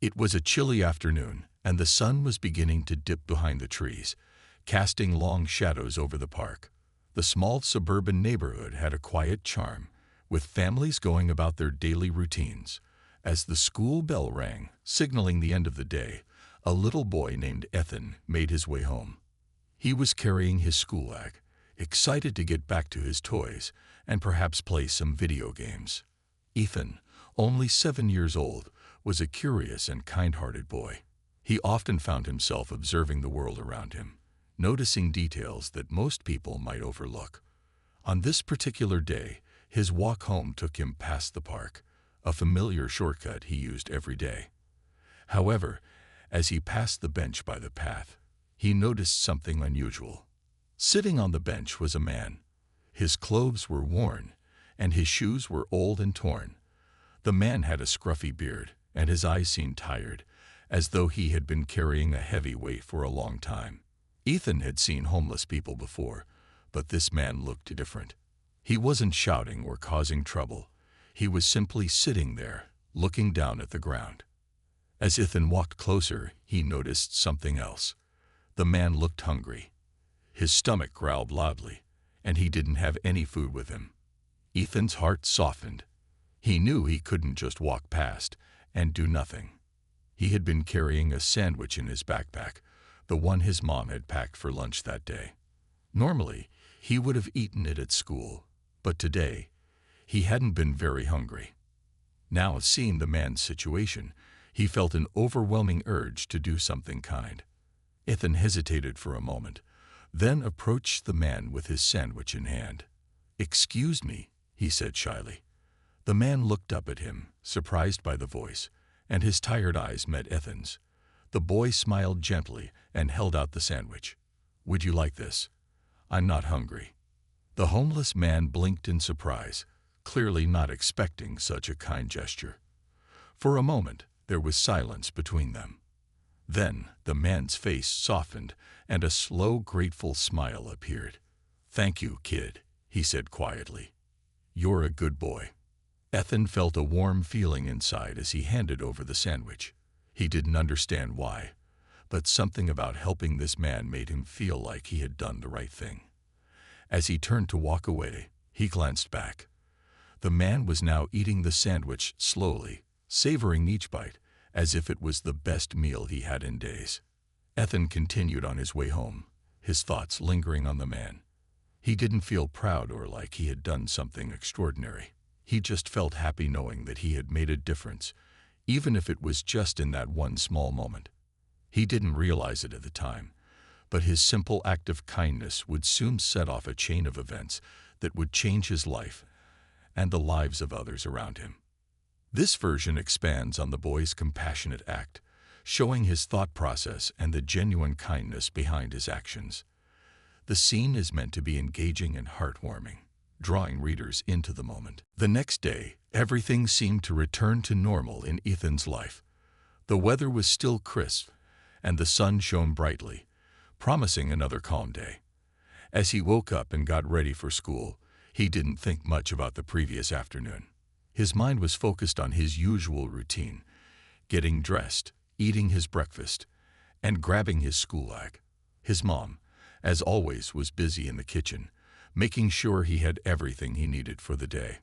It was a chilly afternoon, and the sun was beginning to dip behind the trees, casting long shadows over the park. The small suburban neighborhood had a quiet charm, with families going about their daily routines. As the school bell rang, signaling the end of the day, a little boy named Ethan made his way home. He was carrying his school bag, excited to get back to his toys and perhaps play some video games. Ethan, only 7 years old, was a curious and kind-hearted boy. He often found himself observing the world around him, noticing details that most people might overlook. On this particular day, his walk home took him past the park, a familiar shortcut he used every day. However, as he passed the bench by the path, he noticed something unusual. Sitting on the bench was a man. His clothes were worn, and his shoes were old and torn. The man had a scruffy beard, and his eyes seemed tired, as though he had been carrying a heavy weight for a long time. Ethan had seen homeless people before, but this man looked different. He wasn't shouting or causing trouble. He was simply sitting there, looking down at the ground. As Ethan walked closer, he noticed something else. The man looked hungry. His stomach growled loudly, and he didn't have any food with him. Ethan's heart softened. He knew he couldn't just walk past and do nothing. He had been carrying a sandwich in his backpack, the one his mom had packed for lunch that day. Normally, he would have eaten it at school, but today, he hadn't been very hungry. Now, seeing the man's situation, he felt an overwhelming urge to do something kind. Ethan hesitated for a moment, then approached the man with his sandwich in hand. "Excuse me," he said shyly. The man looked up at him, surprised by the voice, and his tired eyes met Ethan's. The boy smiled gently and held out the sandwich. "Would you like this? I'm not hungry." The homeless man blinked in surprise, clearly not expecting such a kind gesture. For a moment, there was silence between them. Then the man's face softened and a slow, grateful smile appeared. "Thank you, kid," he said quietly. "You're a good boy." Ethan felt a warm feeling inside as he handed over the sandwich. He didn't understand why, but something about helping this man made him feel like he had done the right thing. As he turned to walk away, he glanced back. The man was now eating the sandwich slowly, savoring each bite, as if it was the best meal he had in days. Ethan continued on his way home, his thoughts lingering on the man. He didn't feel proud or like he had done something extraordinary. He just felt happy knowing that he had made a difference, even if it was just in that one small moment. He didn't realize it at the time, but his simple act of kindness would soon set off a chain of events that would change his life and the lives of others around him. This version expands on the boy's compassionate act, showing his thought process and the genuine kindness behind his actions. The scene is meant to be engaging and heartwarming, drawing readers into the moment. The next day, everything seemed to return to normal in Ethan's life. The weather was still crisp, and the sun shone brightly, promising another calm day. As he woke up and got ready for school, he didn't think much about the previous afternoon. His mind was focused on his usual routine, getting dressed, eating his breakfast, and grabbing his school bag. His mom, as always, was busy in the kitchen, making sure he had everything he needed for the day.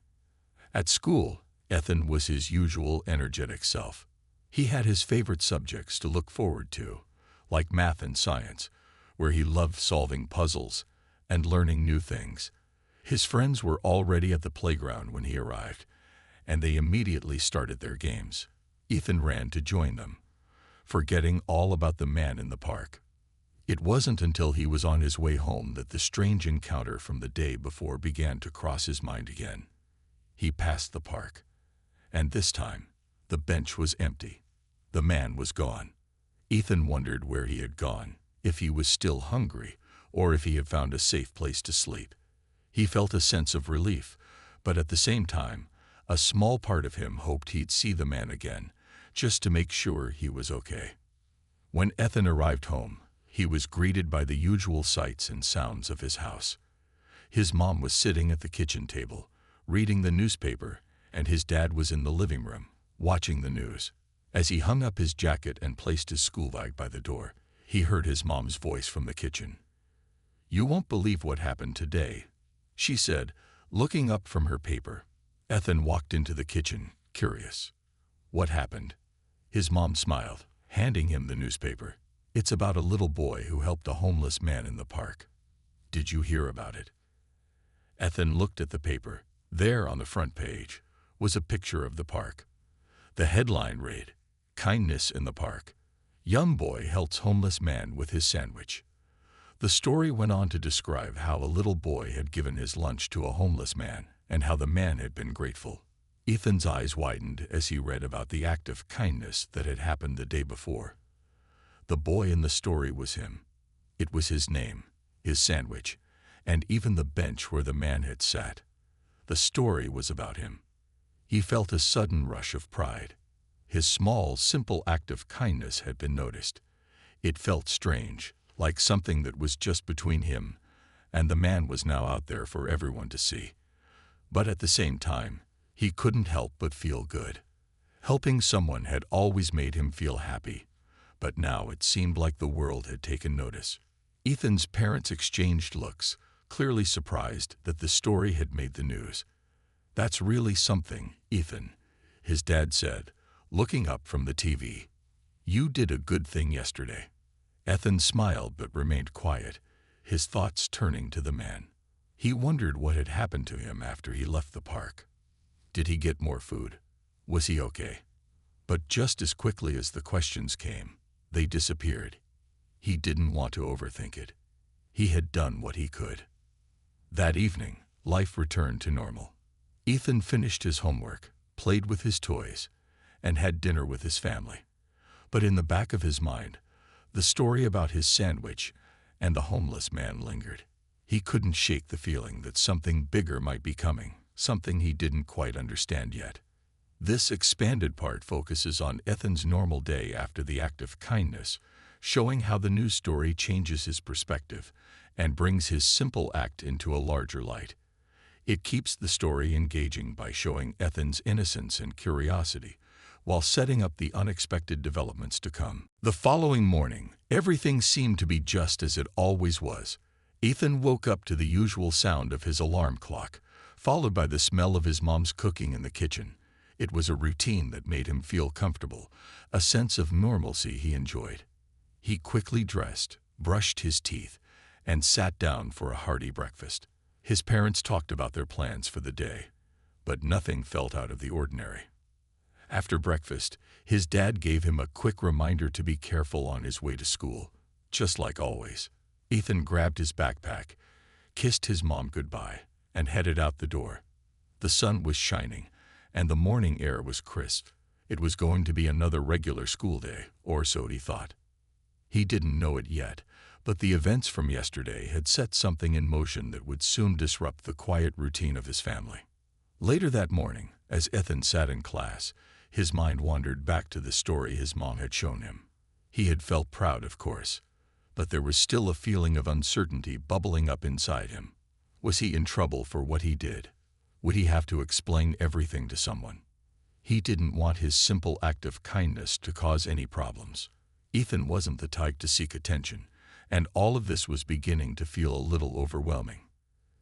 At school, Ethan was his usual energetic self. He had his favorite subjects to look forward to, like math and science, where he loved solving puzzles and learning new things. His friends were already at the playground when he arrived, and they immediately started their games. Ethan ran to join them, forgetting all about the man in the park. It wasn't until he was on his way home that the strange encounter from the day before began to cross his mind again. He passed the park, and this time, the bench was empty. The man was gone. Ethan wondered where he had gone, if he was still hungry, or if he had found a safe place to sleep. He felt a sense of relief, but at the same time, a small part of him hoped he'd see the man again, just to make sure he was okay. When Ethan arrived home, he was greeted by the usual sights and sounds of his house. His mom was sitting at the kitchen table, reading the newspaper, and his dad was in the living room, watching the news. As he hung up his jacket and placed his school bag by the door, he heard his mom's voice from the kitchen. "You won't believe what happened today," she said, looking up from her paper. Ethan walked into the kitchen, curious. "What happened?" His mom smiled, handing him the newspaper. "It's about a little boy who helped a homeless man in the park. Did you hear about it?" Ethan looked at the paper. There on the front page was a picture of the park. The headline read, "Kindness in the Park. Young boy helps homeless man with his sandwich." The story went on to describe how a little boy had given his lunch to a homeless man and how the man had been grateful. Ethan's eyes widened as he read about the act of kindness that had happened the day before. The boy in the story was him. It was his name, his sandwich, and even the bench where the man had sat. The story was about him. He felt a sudden rush of pride. His small, simple act of kindness had been noticed. It felt strange, like something that was just between him and the man was now out there for everyone to see. But at the same time, he couldn't help but feel good. Helping someone had always made him feel happy, but now it seemed like the world had taken notice. Ethan's parents exchanged looks, clearly surprised that the story had made the news. "That's really something, Ethan," his dad said, looking up from the TV. "You did a good thing yesterday." Ethan smiled but remained quiet, his thoughts turning to the man. He wondered what had happened to him after he left the park. Did he get more food? Was he okay? But just as quickly as the questions came, they disappeared. He didn't want to overthink it. He had done what he could. That evening, life returned to normal. Ethan finished his homework, played with his toys, and had dinner with his family. But in the back of his mind, the story about his sandwich and the homeless man lingered. He couldn't shake the feeling that something bigger might be coming, something he didn't quite understand yet. This expanded part focuses on Ethan's normal day after the act of kindness, showing how the news story changes his perspective and brings his simple act into a larger light. It keeps the story engaging by showing Ethan's innocence and curiosity, while setting up the unexpected developments to come. The following morning, everything seemed to be just as it always was. Ethan woke up to the usual sound of his alarm clock, followed by the smell of his mom's cooking in the kitchen. It was a routine that made him feel comfortable, a sense of normalcy he enjoyed. He quickly dressed, brushed his teeth, and sat down for a hearty breakfast. His parents talked about their plans for the day, but nothing felt out of the ordinary. After breakfast, his dad gave him a quick reminder to be careful on his way to school. Just like always, Ethan grabbed his backpack, kissed his mom goodbye, and headed out the door. The sun was shining, and the morning air was crisp. It was going to be another regular school day, or so he thought. He didn't know it yet, but the events from yesterday had set something in motion that would soon disrupt the quiet routine of his family. Later that morning, as Ethan sat in class, his mind wandered back to the story his mom had shown him. He had felt proud, of course, but there was still a feeling of uncertainty bubbling up inside him. Was he in trouble for what he did? Would he have to explain everything to someone? He didn't want his simple act of kindness to cause any problems. Ethan wasn't the type to seek attention, and all of this was beginning to feel a little overwhelming.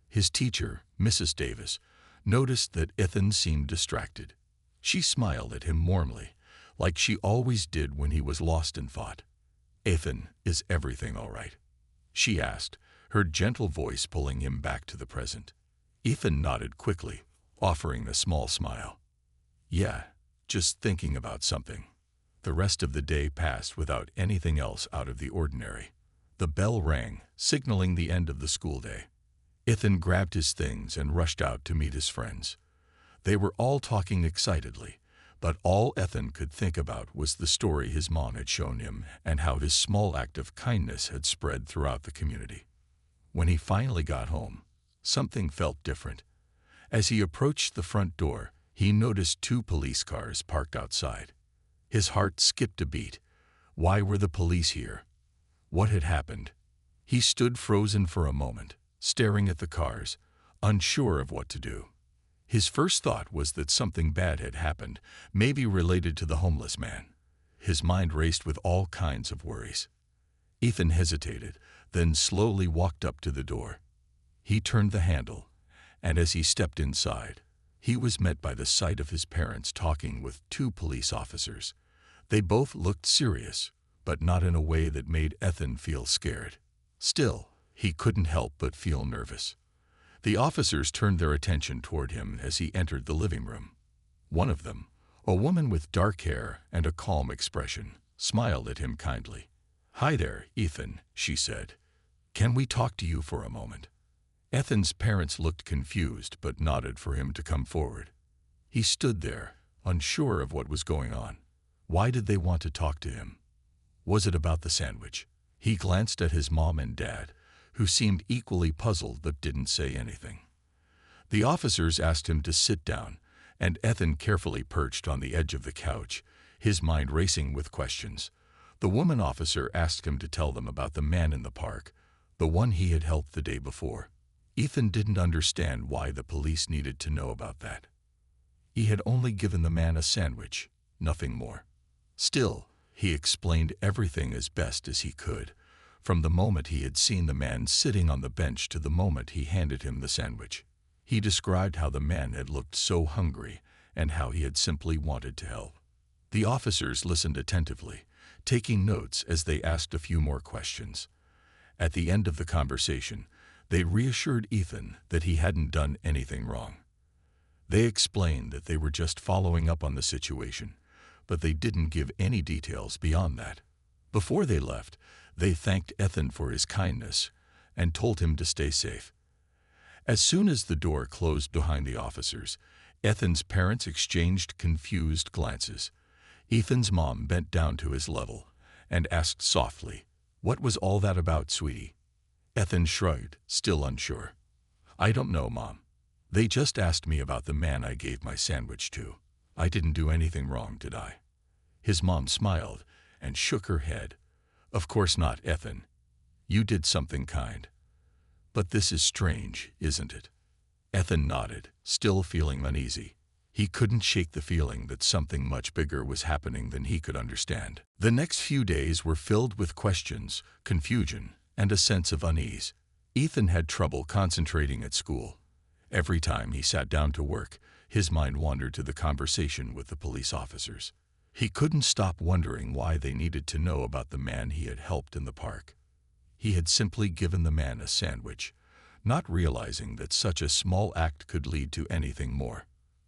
His teacher, Mrs. Davis, noticed that Ethan seemed distracted. She smiled at him warmly, like she always did when he was lost in thought. "Ethan, is everything all right?" she asked, her gentle voice pulling him back to the present. Ethan nodded quickly, offering a small smile. "Yeah, just thinking about something." The rest of the day passed without anything else out of the ordinary. The bell rang, signaling the end of the school day. Ethan grabbed his things and rushed out to meet his friends. They were all talking excitedly, but all Ethan could think about was the story his mom had shown him and how his small act of kindness had spread throughout the community. When he finally got home, something felt different. As he approached the front door, he noticed 2 police cars parked outside. His heart skipped a beat. Why were the police here? What had happened? He stood frozen for a moment, staring at the cars, unsure of what to do. His first thought was that something bad had happened, maybe related to the homeless man. His mind raced with all kinds of worries. Ethan hesitated, then slowly walked up to the door. He turned the handle, and as he stepped inside, he was met by the sight of his parents talking with two police officers. They both looked serious, but not in a way that made Ethan feel scared. Still, he couldn't help but feel nervous. The officers turned their attention toward him as he entered the living room. One of them, a woman with dark hair and a calm expression, smiled at him kindly. "Hi there, Ethan," she said. "Can we talk to you for a moment?" Ethan's parents looked confused but nodded for him to come forward. He stood there, unsure of what was going on. Why did they want to talk to him? Was it about the sandwich? He glanced at his mom and dad, who seemed equally puzzled but didn't say anything. The officers asked him to sit down, and Ethan carefully perched on the edge of the couch, his mind racing with questions. The woman officer asked him to tell them about the man in the park, the one he had helped the day before. Ethan didn't understand why the police needed to know about that. He had only given the man a sandwich, nothing more. Still, he explained everything as best as he could, from the moment he had seen the man sitting on the bench to the moment he handed him the sandwich. He described how the man had looked so hungry and how he had simply wanted to help. The officers listened attentively, taking notes as they asked a few more questions. At the end of the conversation, they reassured Ethan that he hadn't done anything wrong. They explained that they were just following up on the situation, but they didn't give any details beyond that. Before they left, they thanked Ethan for his kindness and told him to stay safe. As soon as the door closed behind the officers, Ethan's parents exchanged confused glances. Ethan's mom bent down to his level and asked softly, "What was all that about, sweetie?" Ethan shrugged, still unsure. "I don't know, Mom. They just asked me about the man I gave my sandwich to. I didn't do anything wrong, did I?" His mom smiled and shook her head. "Of course not, Ethan. You did something kind. But this is strange, isn't it?" Ethan nodded, still feeling uneasy. He couldn't shake the feeling that something much bigger was happening than he could understand. The next few days were filled with questions, confusion, and a sense of unease. Ethan had trouble concentrating at school. Every time he sat down to work, his mind wandered to the conversation with the police officers. He couldn't stop wondering why they needed to know about the man he had helped in the park. He had simply given the man a sandwich, not realizing that such a small act could lead to anything more.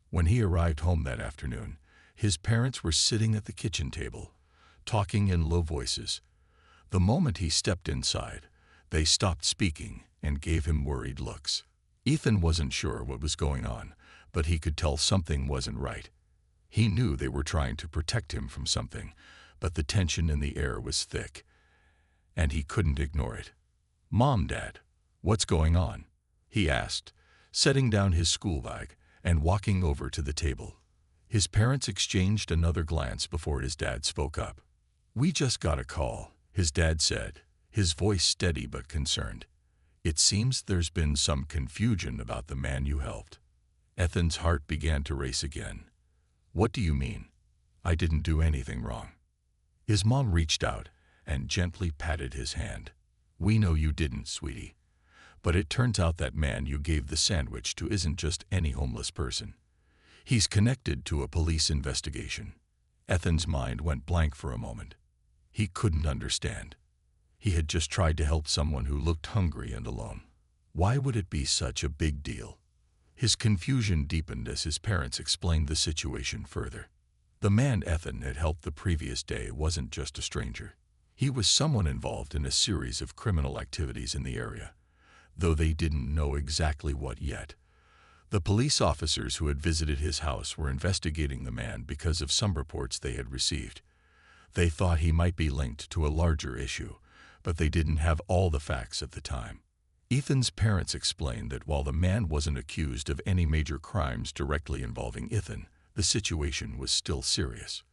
When he arrived home that afternoon, his parents were sitting at the kitchen table, talking in low voices. The moment he stepped inside, they stopped speaking and gave him worried looks. Ethan wasn't sure what was going on, but he could tell something wasn't right. He knew they were trying to protect him from something, but the tension in the air was thick, and he couldn't ignore it. "Mom, Dad, what's going on?" he asked, setting down his school bag and walking over to the table. His parents exchanged another glance before his dad spoke up. "We just got a call," his dad said, his voice steady but concerned. "It seems there's been some confusion about the man you helped." Ethan's heart began to race again. "What do you mean? I didn't do anything wrong." His mom reached out and gently patted his hand. "We know you didn't, sweetie. But it turns out that man you gave the sandwich to isn't just any homeless person. He's connected to a police investigation." Ethan's mind went blank for a moment. He couldn't understand. He had just tried to help someone who looked hungry and alone. Why would it be such a big deal? His confusion deepened as his parents explained the situation further. The man Ethan had helped the previous day wasn't just a stranger. He was someone involved in a series of criminal activities in the area, though they didn't know exactly what yet. The police officers who had visited his house were investigating the man because of some reports they had received. They thought he might be linked to a larger issue, but they didn't have all the facts at the time. Ethan's parents explained that while the man wasn't accused of any major crimes directly involving Ethan, the situation was still serious.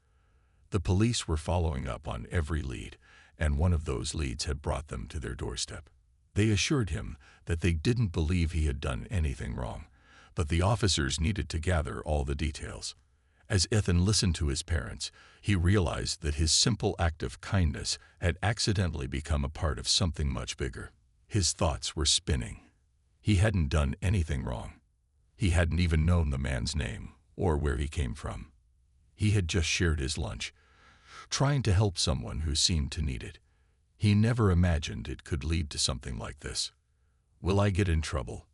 The police were following up on every lead, and one of those leads had brought them to their doorstep. They assured him that they didn't believe he had done anything wrong, but the officers needed to gather all the details. As Ethan listened to his parents, he realized that his simple act of kindness had accidentally become a part of something much bigger. His thoughts were spinning. He hadn't done anything wrong. He hadn't even known the man's name or where he came from. He had just shared his lunch, trying to help someone who seemed to need it. He never imagined it could lead to something like this. "Will I get in trouble?"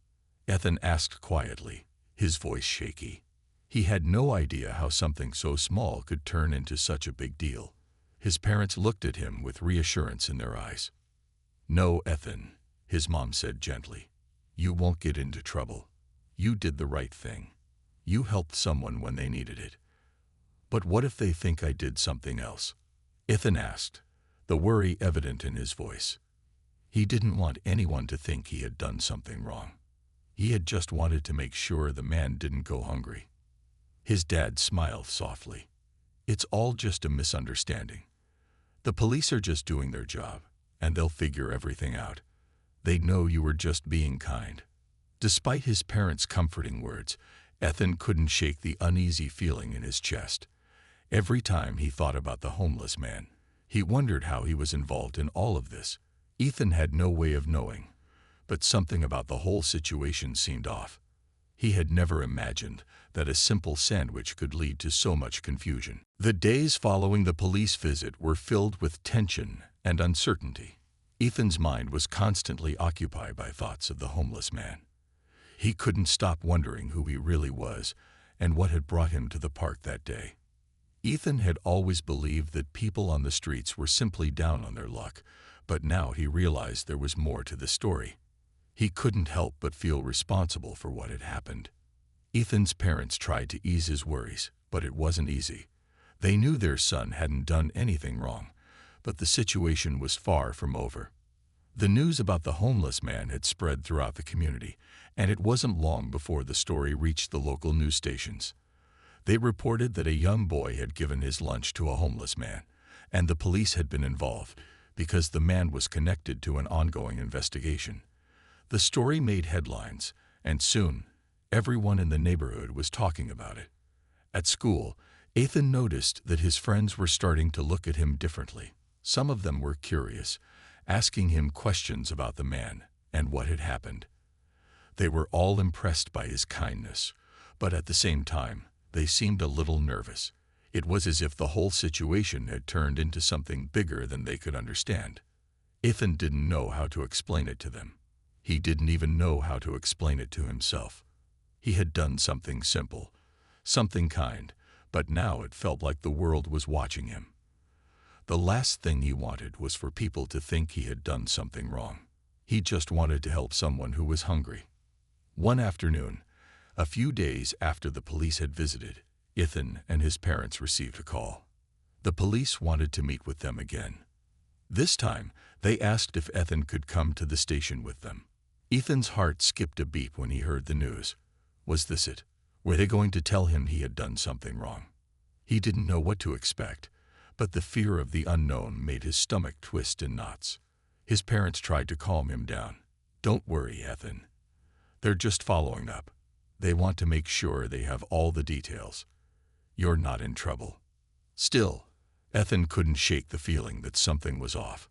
Ethan asked quietly, his voice shaky. He had no idea how something so small could turn into such a big deal. His parents looked at him with reassurance in their eyes. "No, Ethan," his mom said gently. "You won't get into trouble. You did the right thing. You helped someone when they needed it." "But what if they think I did something else?" Ethan asked, the worry evident in his voice. He didn't want anyone to think he had done something wrong. He had just wanted to make sure the man didn't go hungry. His dad smiled softly. "It's all just a misunderstanding. The police are just doing their job, and they'll figure everything out. They know you were just being kind." Despite his parents' comforting words, Ethan couldn't shake the uneasy feeling in his chest. Every time he thought about the homeless man, he wondered how he was involved in all of this. Ethan had no way of knowing, but something about the whole situation seemed off. He had never imagined that a simple sandwich could lead to so much confusion. The days following the police visit were filled with tension and uncertainty. Ethan's mind was constantly occupied by thoughts of the homeless man. He couldn't stop wondering who he really was and what had brought him to the park that day. Ethan had always believed that people on the streets were simply down on their luck, but now he realized there was more to the story. He couldn't help but feel responsible for what had happened. Ethan's parents tried to ease his worries, but it wasn't easy. They knew their son hadn't done anything wrong, but the situation was far from over. The news about the homeless man had spread throughout the community, and it wasn't long before the story reached the local news stations. They reported that a young boy had given his lunch to a homeless man, and the police had been involved because the man was connected to an ongoing investigation. The story made headlines, and soon, everyone in the neighborhood was talking about it. At school, Ethan noticed that his friends were starting to look at him differently. Some of them were curious, asking him questions about the man and what had happened. They were all impressed by his kindness, but at the same time, they seemed a little nervous. It was as if the whole situation had turned into something bigger than they could understand. Ethan didn't know how to explain it to them. He didn't even know how to explain it to himself. He had done something simple, something kind, but now it felt like the world was watching him. The last thing he wanted was for people to think he had done something wrong. He just wanted to help someone who was hungry. One afternoon, a few days after the police had visited, Ethan and his parents received a call. The police wanted to meet with them again. This time, they asked if Ethan could come to the station with them. Ethan's heart skipped a beat when he heard the news. Was this it? Were they going to tell him he had done something wrong? He didn't know what to expect, but the fear of the unknown made his stomach twist in knots. His parents tried to calm him down. "Don't worry, Ethan. They're just following up. They want to make sure they have all the details. You're not in trouble." Still, Ethan couldn't shake the feeling that something was off.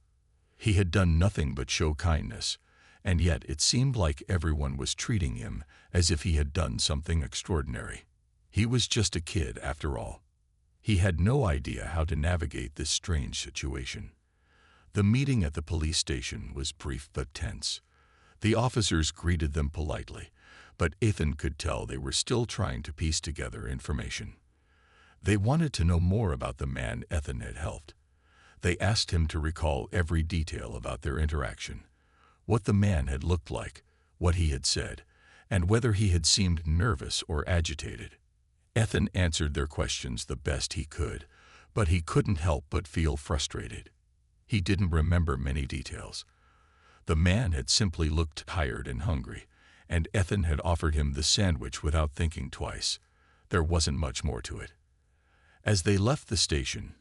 He had done nothing but show kindness, and yet it seemed like everyone was treating him as if he had done something extraordinary. He was just a kid after all. He had no idea how to navigate this strange situation. The meeting at the police station was brief but tense. The officers greeted them politely, but Ethan could tell they were still trying to piece together information. They wanted to know more about the man Ethan had helped. They asked him to recall every detail about their interaction, what the man had looked like, what he had said, and whether he had seemed nervous or agitated. Ethan answered their questions the best he could, but he couldn't help but feel frustrated. He didn't remember many details. The man had simply looked tired and hungry, and Ethan had offered him the sandwich without thinking twice. There wasn't much more to it. As they left the station,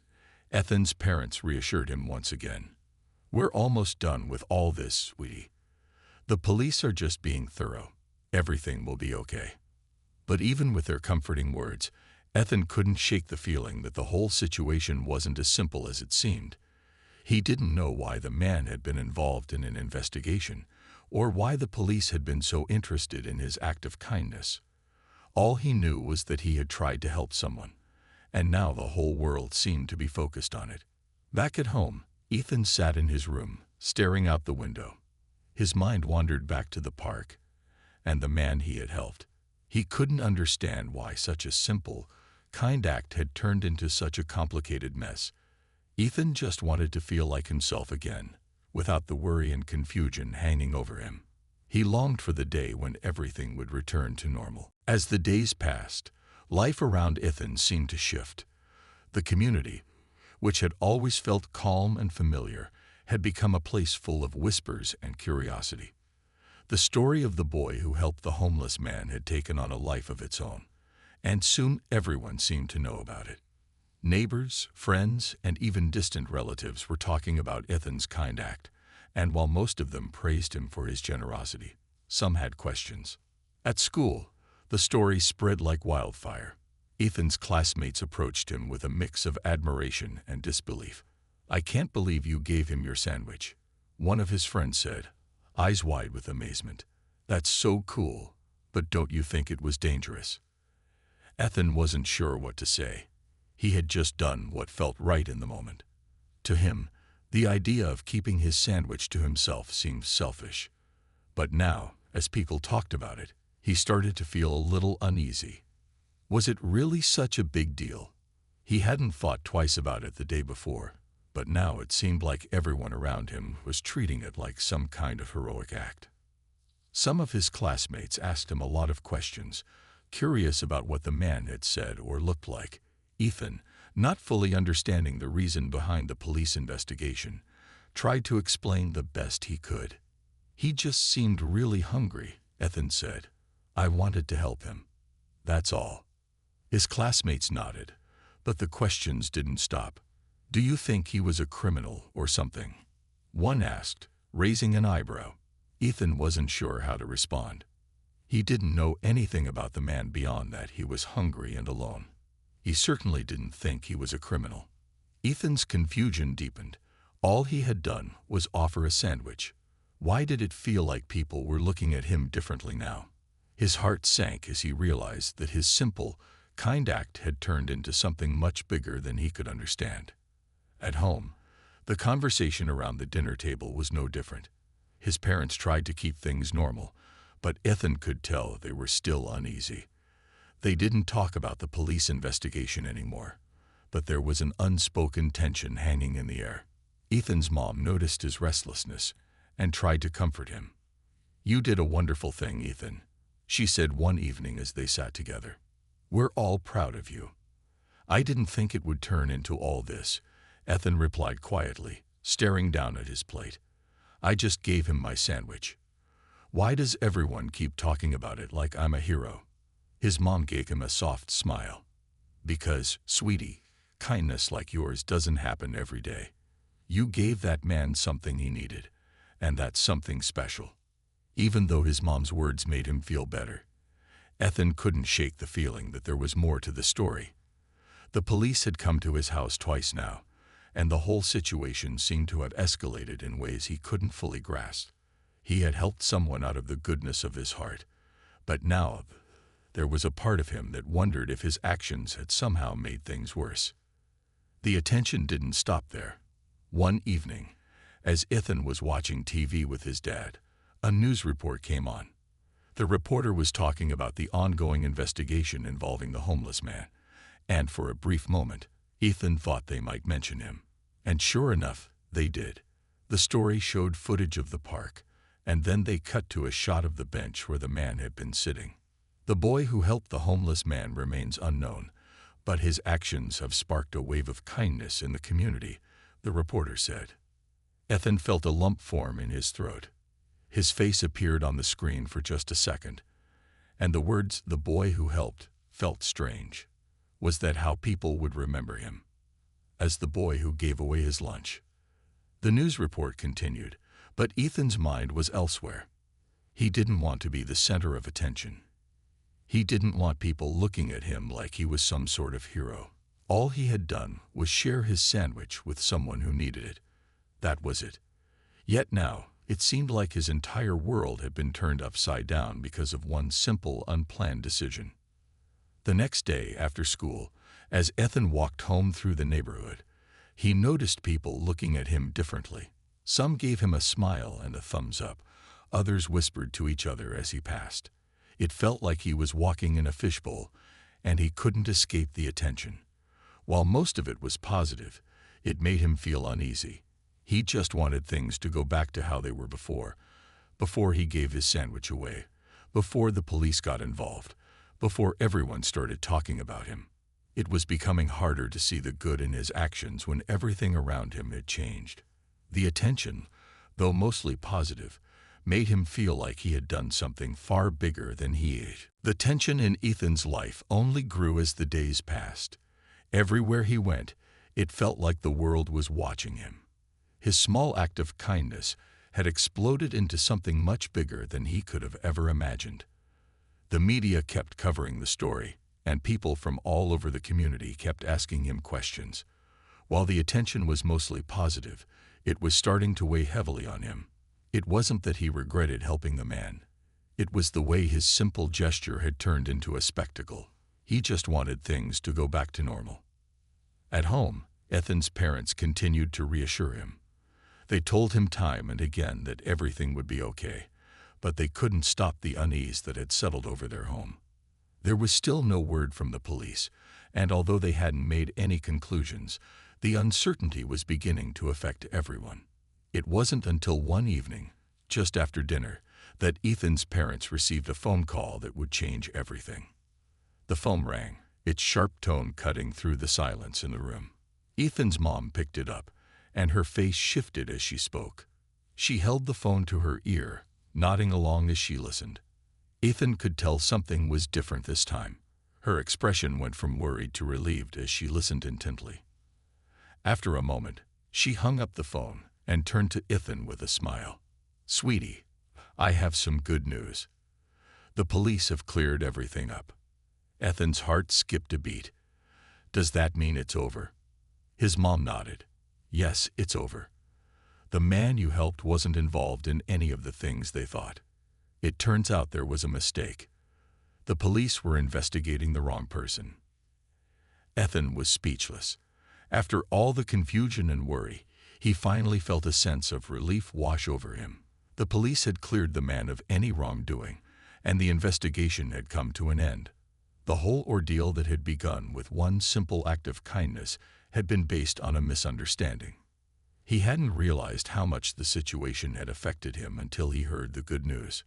Ethan's parents reassured him once again. "We're almost done with all this, sweetie. The police are just being thorough. Everything will be okay." But even with their comforting words, Ethan couldn't shake the feeling that the whole situation wasn't as simple as it seemed. He didn't know why the man had been involved in an investigation, or why the police had been so interested in his act of kindness. All he knew was that he had tried to help someone, and now the whole world seemed to be focused on it. Back at home, Ethan sat in his room, staring out the window. His mind wandered back to the park and the man he had helped. He couldn't understand why such a simple, kind act had turned into such a complicated mess. Ethan just wanted to feel like himself again, without the worry and confusion hanging over him. He longed for the day when everything would return to normal. As the days passed, life around Ethan seemed to shift. The community, which had always felt calm and familiar, had become a place full of whispers and curiosity. The story of the boy who helped the homeless man had taken on a life of its own, and soon everyone seemed to know about it. Neighbors, friends, and even distant relatives were talking about Ethan's kind act, and while most of them praised him for his generosity, some had questions. At school, the story spread like wildfire. Ethan's classmates approached him with a mix of admiration and disbelief. "I can't believe you gave him your sandwich," one of his friends said, eyes wide with amazement. "That's so cool, but don't you think it was dangerous?" Ethan wasn't sure what to say. He had just done what felt right in the moment. To him, the idea of keeping his sandwich to himself seemed selfish. But now, as people talked about it, he started to feel a little uneasy. Was it really such a big deal? He hadn't thought twice about it the day before, but now it seemed like everyone around him was treating it like some kind of heroic act. Some of his classmates asked him a lot of questions, curious about what the man had said or looked like. Ethan, not fully understanding the reason behind the police investigation, tried to explain the best he could. "He just seemed really hungry," Ethan said. "I wanted to help him. That's all." His classmates nodded, but the questions didn't stop. "Do you think he was a criminal or something?" one asked, raising an eyebrow. Ethan wasn't sure how to respond. He didn't know anything about the man beyond that he was hungry and alone. He certainly didn't think he was a criminal. Ethan's confusion deepened. All he had done was offer a sandwich. Why did it feel like people were looking at him differently now? His heart sank as he realized that his simple, kind act had turned into something much bigger than he could understand. At home, the conversation around the dinner table was no different. His parents tried to keep things normal, but Ethan could tell they were still uneasy. They didn't talk about the police investigation anymore, but there was an unspoken tension hanging in the air. Ethan's mom noticed his restlessness and tried to comfort him. "You did a wonderful thing, Ethan," she said one evening as they sat together. "We're all proud of you." "I didn't think it would turn into all this," Ethan replied quietly, staring down at his plate. "I just gave him my sandwich. Why does everyone keep talking about it like I'm a hero?" His mom gave him a soft smile. "Because, sweetie, kindness like yours doesn't happen every day. You gave that man something he needed, and that's something special." Even though his mom's words made him feel better, Ethan couldn't shake the feeling that there was more to the story. The police had come to his house twice now, and the whole situation seemed to have escalated in ways he couldn't fully grasp. He had helped someone out of the goodness of his heart, but now there was a part of him that wondered if his actions had somehow made things worse. The attention didn't stop there. One evening, as Ethan was watching TV with his dad, a news report came on. The reporter was talking about the ongoing investigation involving the homeless man, and for a brief moment, Ethan thought they might mention him. And sure enough, they did. The story showed footage of the park, and then they cut to a shot of the bench where the man had been sitting. "The boy who helped the homeless man remains unknown, but his actions have sparked a wave of kindness in the community," the reporter said. Ethan felt a lump form in his throat. His face appeared on the screen for just a second, and the words, "the boy who helped," felt strange. Was that how people would remember him? As the boy who gave away his lunch? The news report continued, but Ethan's mind was elsewhere. He didn't want to be the center of attention. He didn't want people looking at him like he was some sort of hero. All he had done was share his sandwich with someone who needed it. That was it. Yet now, it seemed like his entire world had been turned upside down because of one simple, unplanned decision. The next day after school, as Ethan walked home through the neighborhood, he noticed people looking at him differently. Some gave him a smile and a thumbs up. Others whispered to each other as he passed. It felt like he was walking in a fishbowl, and he couldn't escape the attention. While most of it was positive, it made him feel uneasy. He just wanted things to go back to how they were before he gave his sandwich away, before the police got involved, before everyone started talking about him. It was becoming harder to see the good in his actions when everything around him had changed. The attention, though mostly positive, made him feel like he had done something far bigger than he had. The tension in Ethan's life only grew as the days passed. Everywhere he went, it felt like the world was watching him. His small act of kindness had exploded into something much bigger than he could have ever imagined. The media kept covering the story, and people from all over the community kept asking him questions. While the attention was mostly positive, it was starting to weigh heavily on him. It wasn't that he regretted helping the man. It was the way his simple gesture had turned into a spectacle. He just wanted things to go back to normal. At home, Ethan's parents continued to reassure him. They told him time and again that everything would be okay, but they couldn't stop the unease that had settled over their home. There was still no word from the police, and although they hadn't made any conclusions, the uncertainty was beginning to affect everyone. It wasn't until one evening, just after dinner, that Ethan's parents received a phone call that would change everything. The phone rang, its sharp tone cutting through the silence in the room. Ethan's mom picked it up, and her face shifted as she spoke. She held the phone to her ear, nodding along as she listened. Ethan could tell something was different this time. Her expression went from worried to relieved as she listened intently. After a moment, she hung up the phone and turned to Ethan with a smile. "Sweetie, I have some good news. The police have cleared everything up." Ethan's heart skipped a beat. "Does that mean it's over?" His mom nodded. "Yes, it's over. The man you helped wasn't involved in any of the things they thought. It turns out there was a mistake. The police were investigating the wrong person." Ethan was speechless. After all the confusion and worry, he finally felt a sense of relief wash over him. The police had cleared the man of any wrongdoing, and the investigation had come to an end. The whole ordeal that had begun with one simple act of kindness had been based on a misunderstanding. He hadn't realized how much the situation had affected him until he heard the good news.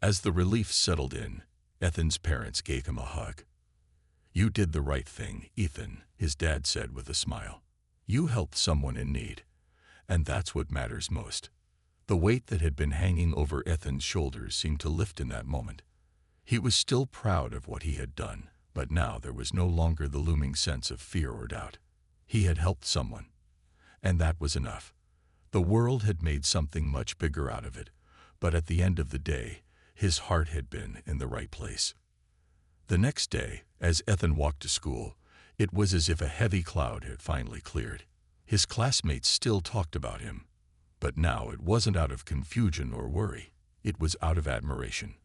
As the relief settled in, Ethan's parents gave him a hug. "You did the right thing, Ethan," his dad said with a smile. "You helped someone in need, and that's what matters most." The weight that had been hanging over Ethan's shoulders seemed to lift in that moment. He was still proud of what he had done, but now there was no longer the looming sense of fear or doubt. He had helped someone, and that was enough. The world had made something much bigger out of it, but at the end of the day, his heart had been in the right place. The next day, as Ethan walked to school, it was as if a heavy cloud had finally cleared. His classmates still talked about him, but now it wasn't out of confusion or worry. It was out of admiration.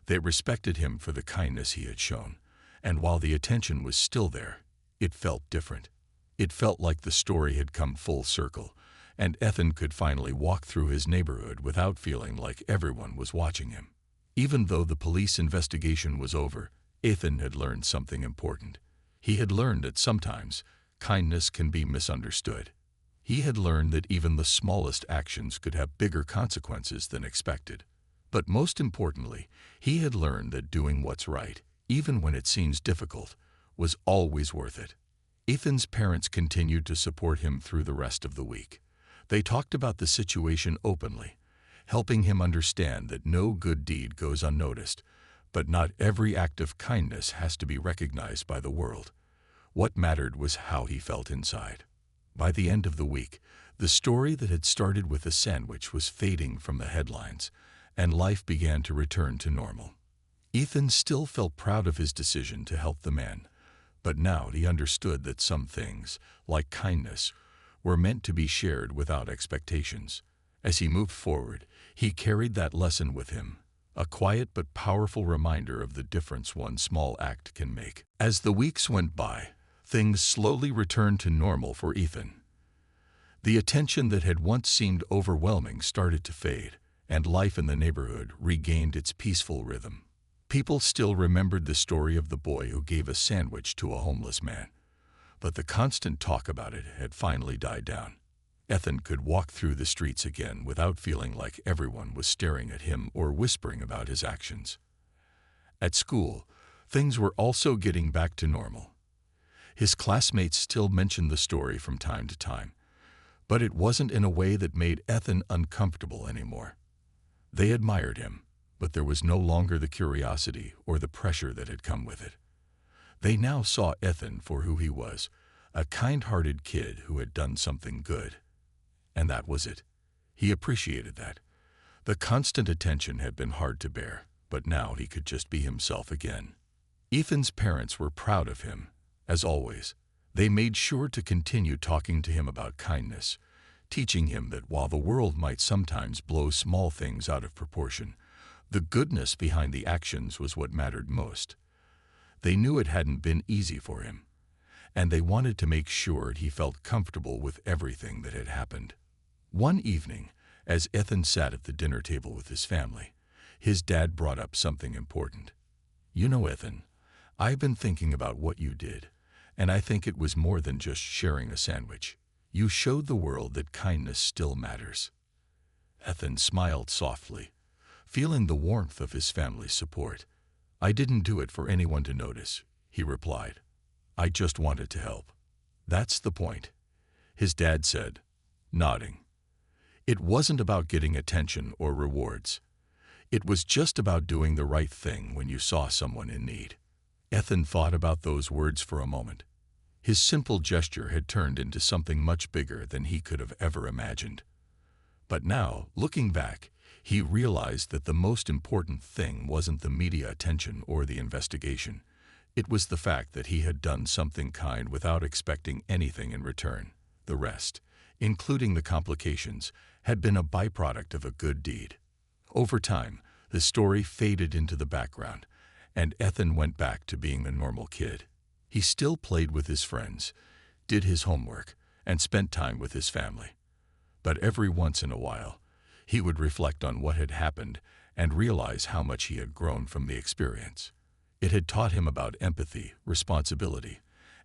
They respected him for the kindness he had shown, and while the attention was still there, it felt different. It felt like the story had come full circle, and Ethan could finally walk through his neighborhood without feeling like everyone was watching him. Even though the police investigation was over, Ethan had learned something important. He had learned that sometimes kindness can be misunderstood. He had learned that even the smallest actions could have bigger consequences than expected. But most importantly, he had learned that doing what's right, even when it seems difficult, was always worth it. Ethan's parents continued to support him through the rest of the week. They talked about the situation openly, helping him understand that no good deed goes unnoticed, but not every act of kindness has to be recognized by the world. What mattered was how he felt inside. By the end of the week, the story that had started with a sandwich was fading from the headlines, and life began to return to normal. Ethan still felt proud of his decision to help the man, but now he understood that some things, like kindness, were meant to be shared without expectations. As he moved forward, he carried that lesson with him, a quiet but powerful reminder of the difference one small act can make. As the weeks went by, things slowly returned to normal for Ethan. The attention that had once seemed overwhelming started to fade, and life in the neighborhood regained its peaceful rhythm. People still remembered the story of the boy who gave a sandwich to a homeless man, but the constant talk about it had finally died down. Ethan could walk through the streets again without feeling like everyone was staring at him or whispering about his actions. At school, things were also getting back to normal. His classmates still mentioned the story from time to time, but it wasn't in a way that made Ethan uncomfortable anymore. They admired him, but there was no longer the curiosity or the pressure that had come with it. They now saw Ethan for who he was, a kind-hearted kid who had done something good. And that was it. He appreciated that. The constant attention had been hard to bear, but now he could just be himself again. Ethan's parents were proud of him, as always. They made sure to continue talking to him about kindness, teaching him that while the world might sometimes blow small things out of proportion, the goodness behind the actions was what mattered most. They knew it hadn't been easy for him, and they wanted to make sure he felt comfortable with everything that had happened. One evening, as Ethan sat at the dinner table with his family, his dad brought up something important. "You know, Ethan, I've been thinking about what you did, and I think it was more than just sharing a sandwich. You showed the world that kindness still matters." Ethan smiled softly, feeling the warmth of his family's support. "I didn't do it for anyone to notice," he replied. "I just wanted to help." "That's the point," his dad said, nodding. It wasn't about getting attention or rewards. It was just about doing the right thing when you saw someone in need. Ethan thought about those words for a moment. His simple gesture had turned into something much bigger than he could have ever imagined. But now, looking back, he realized that the most important thing wasn't the media attention or the investigation. It was the fact that he had done something kind without expecting anything in return. The rest, including the complications, had been a byproduct of a good deed. Over time, the story faded into the background, and Ethan went back to being a normal kid. He still played with his friends, did his homework, and spent time with his family. But every once in a while, he would reflect on what had happened and realize how much he had grown from the experience. It had taught him about empathy, responsibility,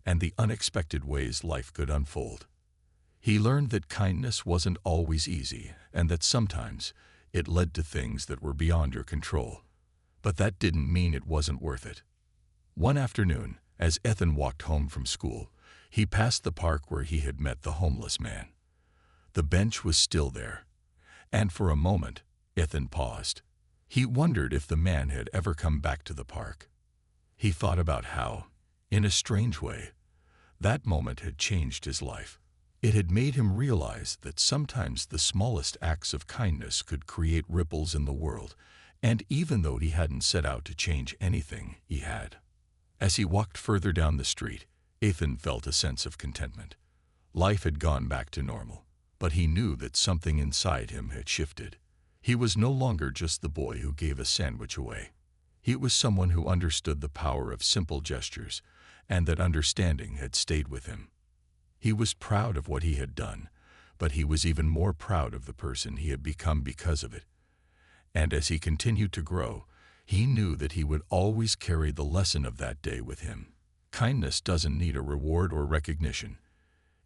and the unexpected ways life could unfold. He learned that kindness wasn't always easy, and that sometimes it led to things that were beyond your control. But that didn't mean it wasn't worth it. One afternoon, as Ethan walked home from school, he passed the park where he had met the homeless man. The bench was still there, and for a moment, Ethan paused. He wondered if the man had ever come back to the park. He thought about how, in a strange way, that moment had changed his life. It had made him realize that sometimes the smallest acts of kindness could create ripples in the world, and even though he hadn't set out to change anything, he had. As he walked further down the street, Ethan felt a sense of contentment. Life had gone back to normal, but he knew that something inside him had shifted. He was no longer just the boy who gave a sandwich away. He was someone who understood the power of simple gestures, and that understanding had stayed with him. He was proud of what he had done, but he was even more proud of the person he had become because of it. And as he continued to grow, he knew that he would always carry the lesson of that day with him. Kindness doesn't need a reward or recognition.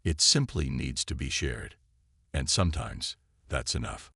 It simply needs to be shared. And sometimes, that's enough.